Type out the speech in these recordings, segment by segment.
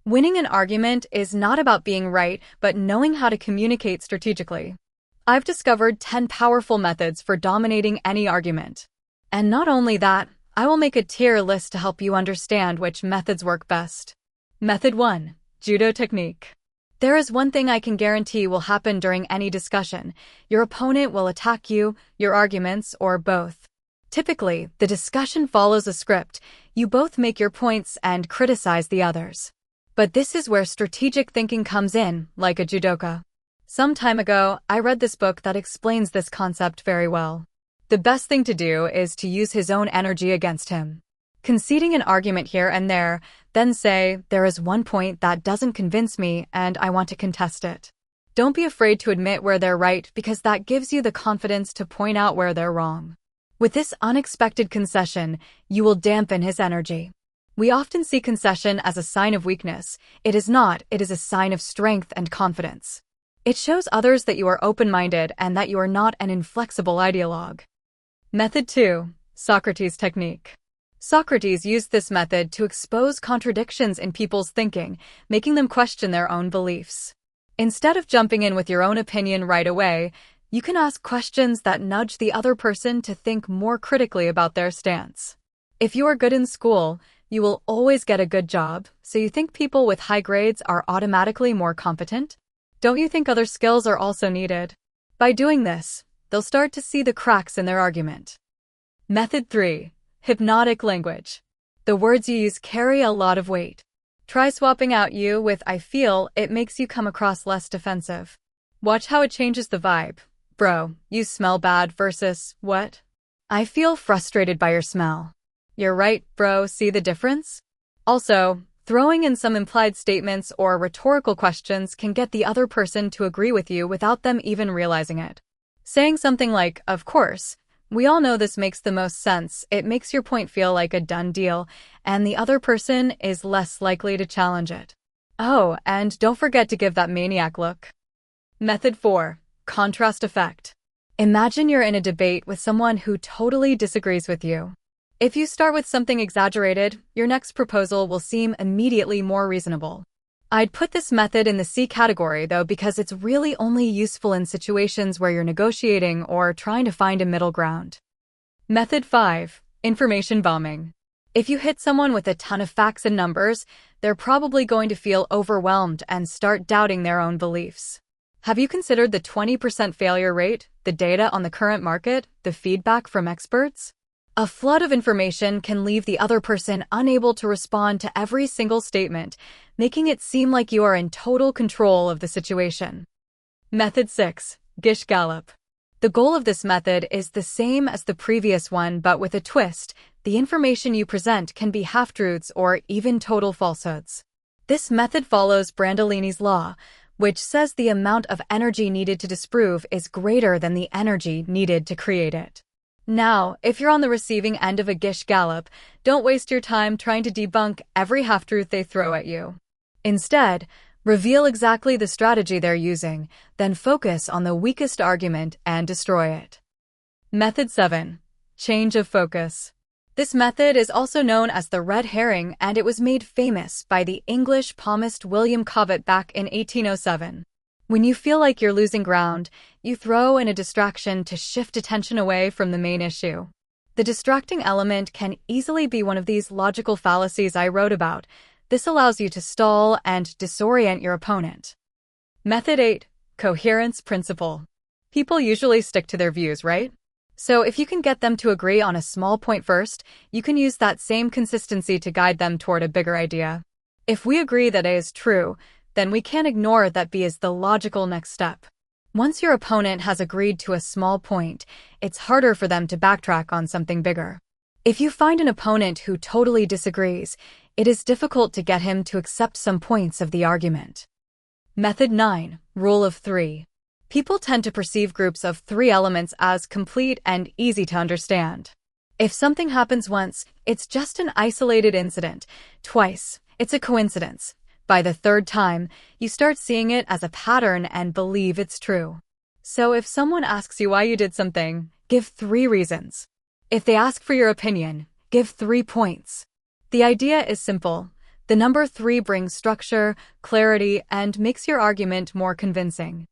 Winning an argument is not about being right, but knowing how to communicate strategically. I've discovered 10 powerful methods for dominating any argument. And not only that, I will make a tier list to help you understand which methods work best. Method 1. Judo Technique. There is one thing I can guarantee will happen during any discussion. Your opponent will attack you, your arguments, or both. Typically, the discussion follows a script. You both make your points and criticize the others. But this is where strategic thinking comes in, like a judoka. Some time ago, I read this book that explains this concept very well. The best thing to do is to use his own energy against him. Conceding an argument here and there, then say, there is one point that doesn't convince me and I want to contest it. Don't be afraid to admit where they're right because that gives you the confidence to point out where they're wrong. With this unexpected concession, you will dampen his energy. We often see concession as a sign of weakness. It is not, it is a sign of strength and confidence. It shows others that you are open-minded and that you are not an inflexible ideologue. Method 2. Socratic Technique. Socrates used this method to expose contradictions in people's thinking, making them question their own beliefs. Instead of jumping in with your own opinion right away, you can ask questions that nudge the other person to think more critically about their stance. If you are good in school, you will always get a good job, so you think people with high grades are automatically more competent? Don't you think other skills are also needed? By doing this, they'll start to see the cracks in their argument. Method 3. Hypnotic language. The words you use carry a lot of weight. Try swapping out "you" with "I feel," it makes you come across less defensive. Watch how it changes the vibe. Bro, you smell bad versus, what? I feel frustrated by your smell. You're right, bro, see the difference? Also, throwing in some implied statements or rhetorical questions can get the other person to agree with you without them even realizing it. Saying something like, of course, we all know this makes the most sense, it makes your point feel like a done deal, and the other person is less likely to challenge it. Oh, and don't forget to give that maniac look. Method 4. Contrast effect. Imagine you're in a debate with someone who totally disagrees with you. If you start with something exaggerated, your next proposal will seem immediately more reasonable. I'd put this method in the C category, though, because it's really only useful in situations where you're negotiating or trying to find a middle ground. Method 5. Information bombing. If you hit someone with a ton of facts and numbers, they're probably going to feel overwhelmed and start doubting their own beliefs. Have you considered the 20% failure rate, the data on the current market, the feedback from experts? A flood of information can leave the other person unable to respond to every single statement, making it seem like you are in total control of the situation. Method 6. Gish gallop. The goal of this method is the same as the previous one, but with a twist. The information you present can be half-truths or even total falsehoods. This method follows Brandolini's law, which says the amount of energy needed to disprove is greater than the energy needed to create it. Now, if you're on the receiving end of a gish gallop, don't waste your time trying to debunk every half-truth they throw at you. Instead, reveal exactly the strategy they're using, then focus on the weakest argument and destroy it. Method 7. Change of focus. This method is also known as the red herring, and it was made famous by the English palmist William Cobbett back in 1807. When you feel like you're losing ground, you throw in a distraction to shift attention away from the main issue. The distracting element can easily be one of these logical fallacies I wrote about. This allows you to stall and disorient your opponent. Method 8. Coherence principle. People usually stick to their views, right? So if you can get them to agree on a small point first, you can use that same consistency to guide them toward a bigger idea. If we agree that A is true, then we can't ignore that B is the logical next step. Once your opponent has agreed to a small point, it's harder for them to backtrack on something bigger. If you find an opponent who totally disagrees, it is difficult to get him to accept some points of the argument. Method 9. Rule of 3. People tend to perceive groups of 3 elements as complete and easy to understand. If something happens once, it's just an isolated incident. Twice, it's a coincidence. By the 3rd time, you start seeing it as a pattern and believe it's true. So if someone asks you why you did something, give 3 reasons. If they ask for your opinion, give 3 points. The idea is simple. The The number 3 brings structure, clarity, and makes your argument more convincing.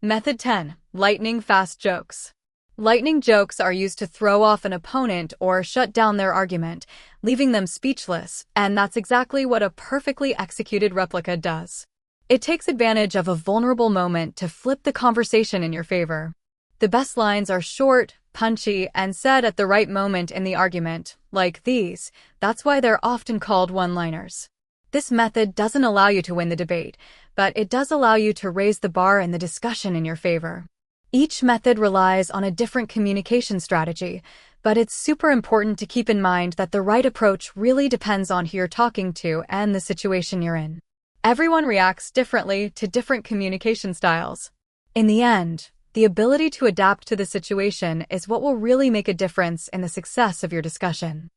Method 10. Lightning-fast jokes. Lightning jokes are used to throw off an opponent or shut down their argument, leaving them speechless, and that's exactly what a perfectly executed replica does. It takes advantage of a vulnerable moment to flip the conversation in your favor. The best lines are short, punchy, and said at the right moment in the argument, like these. That's why they're often called one-liners. This method doesn't allow you to win the debate, but it does allow you to raise the bar in the discussion in your favor. Each method relies on a different communication strategy, but it's super important to keep in mind that the right approach really depends on who you're talking to and the situation you're in. Everyone reacts differently to different communication styles. In the end, the ability to adapt to the situation is what will really make a difference in the success of your discussion.